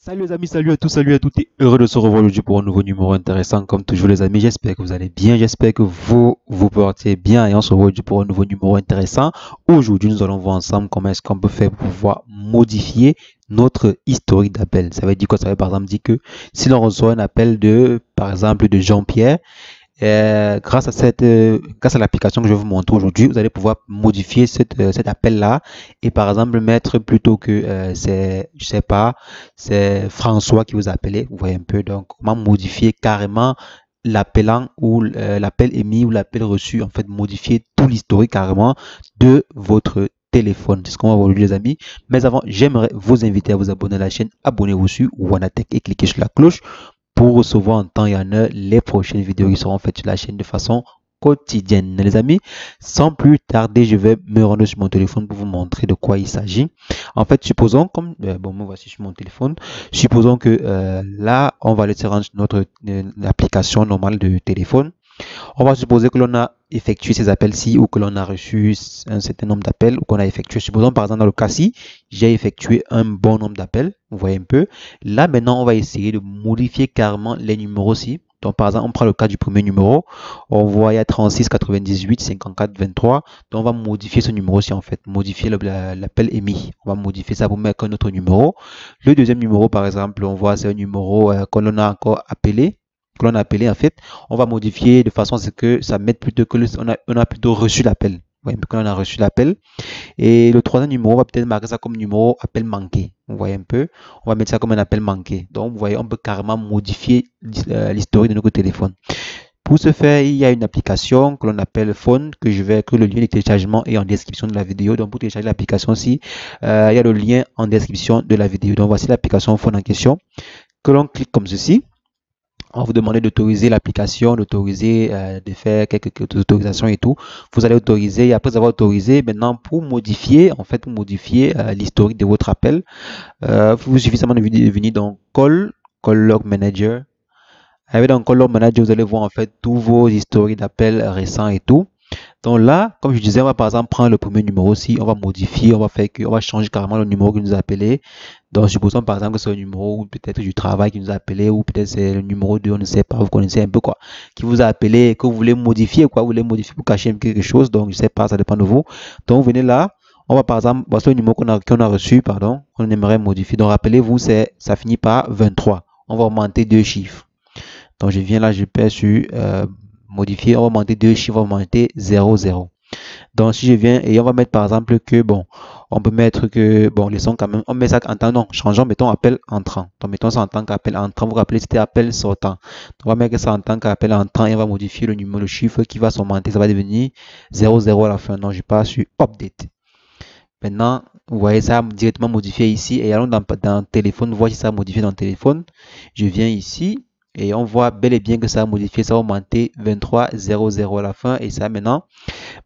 Salut les amis, salut à tous, salut à toutes et heureux de se revoir aujourd'hui pour un nouveau numéro intéressant. Comme toujours les amis, j'espère que vous allez bien, j'espère que vous portez bien et on se revoit aujourd'hui pour un nouveau numéro intéressant. Aujourd'hui, nous allons voir ensemble comment est-ce qu'on peut faire pour pouvoir modifier notre historique d'appel. Ça veut dire quoi? Ça veut par exemple dire que si l'on reçoit un appel de, par exemple, de Jean-Pierre, grâce à l'application que je vais vous montrer aujourd'hui, vous allez pouvoir modifier cet appel-là et par exemple mettre plutôt que je sais pas, c'est François qui vous a appelé. Vous voyez un peu donc comment modifier carrément l'appelant ou l'appel émis ou l'appel reçu. En fait, modifier tout l'historique carrément de votre téléphone. C'est ce qu'on va voir aujourd'hui les amis. Mais avant, j'aimerais vous inviter à vous abonner à la chaîne. Abonnez-vous sur Wanatech et cliquez sur la cloche pour recevoir en temps et en heure les prochaines vidéos qui seront faites sur la chaîne de façon quotidienne. Les amis, sans plus tarder, je vais me rendre sur mon téléphone pour vous montrer de quoi il s'agit. En fait, supposons, comme, bon, me voici sur mon téléphone, supposons que là, on va aller se rendre sur notre application normale de téléphone. On va supposer que l'on a effectué ces appels-ci ou que l'on a reçu un certain nombre d'appels ou qu'on a effectué. Supposons par exemple dans le cas-ci, j'ai effectué un bon nombre d'appels. Vous voyez un peu. Là maintenant, on va essayer de modifier carrément les numéros-ci. Donc par exemple, on prend le cas du premier numéro. On voit il y a 36 98 54 23. Donc on va modifier ce numéro-ci en fait. Modifier l'appel émis. On va modifier ça pour mettre un autre numéro. Le deuxième numéro par exemple, on voit c'est un numéro qu'on a encore appelé. Que l'on a appelé en fait, on va modifier de façon à ce que ça mette plutôt que on a plutôt reçu l'appel. Vous voyez, qu'on a reçu l'appel. Et le troisième numéro, on va peut-être marquer ça comme numéro appel manqué. Vous voyez un peu, on va mettre ça comme un appel manqué. Donc, vous voyez, on peut carrément modifier l'historique de notre téléphone. Pour ce faire, il y a une application que l'on appelle Phone, que le lien de téléchargement est en description de la vidéo. Donc, pour télécharger l'application-ci, il y a le lien en description de la vidéo. Donc, voici l'application Phone en question, que l'on clique comme ceci. On va vous demander d'autoriser l'application, d'autoriser, de faire quelques autorisations et tout. Vous allez autoriser et après avoir autorisé, maintenant pour modifier, en fait, pour modifier l'historique de votre appel, vous suffit seulement de venir dans Call Log Manager. Avec dans Call Log Manager, vous allez voir en fait tous vos historiques d'appels récents et tout. Donc là, comme je disais, on va par exemple prendre le premier numéro aussi, on va modifier, on va changer carrément le numéro qui nous a appelé. Donc supposons par exemple que c'est un numéro peut-être du travail qui nous a appelé ou peut-être c'est le numéro 2, on ne sait pas, vous connaissez un peu quoi, qui vous a appelé et que vous voulez modifier quoi, vous voulez modifier pour cacher quelque chose, donc je sais pas, ça dépend de vous. Donc vous venez là, on va par exemple, voici le numéro qu'on a reçu, pardon, on aimerait modifier. Donc rappelez-vous, ça finit par 23. On va augmenter deux chiffres. Donc je viens là, je pèse sur modifier, on va augmenter deux chiffres, on va augmenter 0, 0. Donc si je viens et on va mettre par exemple que bon, on peut mettre que bon, laissons quand même, on met ça en temps, non, changeons, mettons appel entrant. Donc mettons ça en tant qu'appel entrant, vous vous rappelez c'était appel sortant. Donc, on va mettre ça en tant qu'appel entrant et on va modifier le numéro, le chiffre qui va s'augmenter, ça va devenir 0, 0 à la fin. Donc je passe sur update. Maintenant, vous voyez ça directement modifié ici et allons dans téléphone, voir si ça a modifié dans le téléphone. Je viens ici. Et on voit bel et bien que ça a modifié, ça a augmenté 2300 à la fin. Et ça a maintenant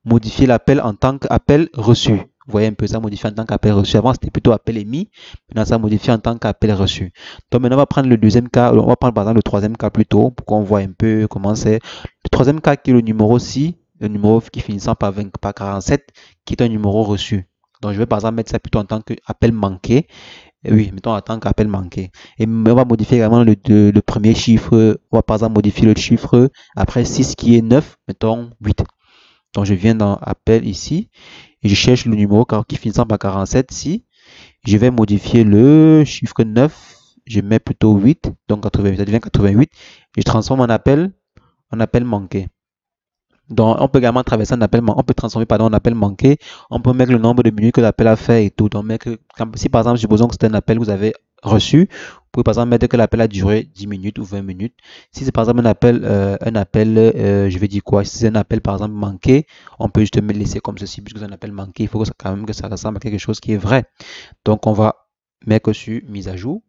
modifié l'appel en tant qu'appel reçu. Vous voyez un peu ça modifié en tant qu'appel reçu. Avant, c'était plutôt appel émis. Maintenant, ça a modifié en tant qu'appel reçu. Donc maintenant, on va prendre le deuxième cas. On va prendre par exemple le troisième cas plutôt pour qu'on voit un peu comment c'est. Le troisième cas qui est le numéro 6, le numéro qui finissant par 47, qui est un numéro reçu. Donc, je vais par exemple mettre ça plutôt en tant qu'appel manqué. Oui, mettons en tant qu'appel manqué. Et on va modifier également le premier chiffre. On va par exemple modifier le chiffre après 6 qui est 9, mettons 8. Donc je viens dans appel ici et je cherche le numéro qui finit par 47. Si je vais modifier le chiffre 9, je mets plutôt 8, donc 88, ça devient 88. Je transforme en appel manqué. Donc, on peut également traverser un appel, on peut transformer pardon, un appel manqué. On peut mettre le nombre de minutes que l'appel a fait et tout. Donc, si par exemple, supposons que c'est un appel que vous avez reçu, vous pouvez par exemple mettre que l'appel a duré 10 minutes ou 20 minutes. Si c'est par exemple un appel, je vais dire quoi? Si c'est un appel par exemple manqué, on peut juste me laisser comme ceci, puisque c'est un appel manqué. Il faut que ça, quand même que ça ressemble à quelque chose qui est vrai. Donc, on va mettre sur mise à jour.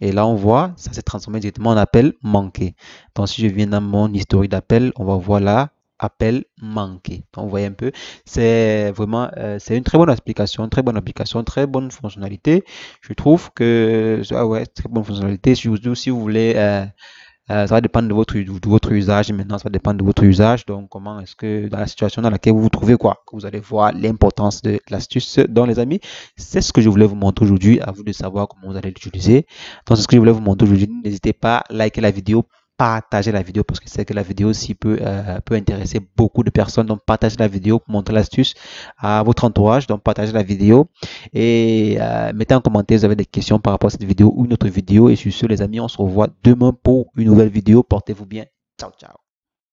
Et là, on voit, ça s'est transformé directement en appel manqué. Donc, si je viens dans mon historique d'appel, on va voir là appel manqué. Donc, vous voyez un peu, c'est vraiment, c'est une très bonne application, très bonne fonctionnalité. Je trouve que, ah ouais, très bonne fonctionnalité. Si vous voulez Ça va dépendre de votre usage. Maintenant, ça va dépendre de votre usage. Donc, comment est-ce que dans la situation dans laquelle vous vous trouvez, quoi, que vous allez voir l'importance de l'astuce. Donc, les amis, c'est ce que je voulais vous montrer aujourd'hui. À vous de savoir comment vous allez l'utiliser. Donc, c'est ce que je voulais vous montrer aujourd'hui. N'hésitez pas à liker la vidéo, partager la vidéo parce que c'est que la vidéo aussi peut intéresser beaucoup de personnes. Donc, partagez la vidéo pour montrer l'astuce à votre entourage. Donc, partagez la vidéo et mettez en commentaire si vous avez des questions par rapport à cette vidéo ou une autre vidéo. Et sur ce, les amis, on se revoit demain pour une nouvelle vidéo. Portez-vous bien. Ciao, ciao.